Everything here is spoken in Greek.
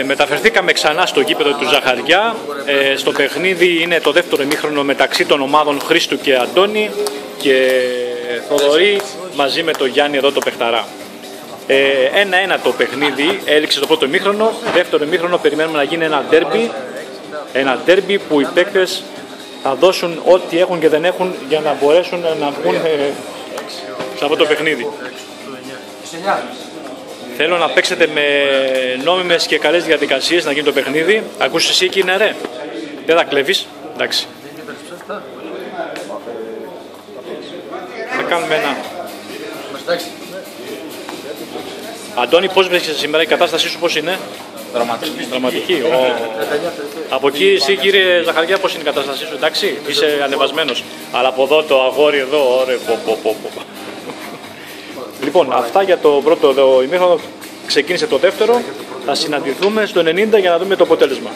Μεταφερθήκαμε ξανά στο γήπεδο του Ζαχαριά. Στο παιχνίδι είναι το δεύτερο ημίχρονο μεταξύ των ομάδων Χρήστου και Αντώνη και Θοδωρή μαζί με τον Γιάννη εδώ το παιχταρά. 1-1 το παιχνίδι έληξε το πρώτο ημίχρονο. Δεύτερο ημίχρονο περιμένουμε να γίνει ένα ντέρμπι. Ένα ντέρμπι που οι παίκτες θα δώσουν ό,τι έχουν και δεν έχουν για να μπορέσουν να βγουν σε αυτό το παιχνίδι. Θέλω να παίξετε με νόμιμες και καλές διαδικασίες να γίνει το παιχνίδι. Ακούσεις εσύ εκείνα ρε. Δεν θα κλέβεις. Εντάξει. Θα κάνουμε ένα. Αντώνη, πώς βρίσκεσαι σήμερα, η κατάστασή σου πώς είναι? Δραματική. Από εκεί εσύ κύριε Ζαχαριά πώς είναι η κατάστασή σου? Εντάξει, είσαι ανεβασμένος. Αλλά από εδώ το αγόρι εδώ, ωραία, Λοιπόν, αυτά για το πρώτο ημίχρονο. Ξεκίνησε το δεύτερο. Θα συναντηθούμε στο 90 για να δούμε το αποτέλεσμα.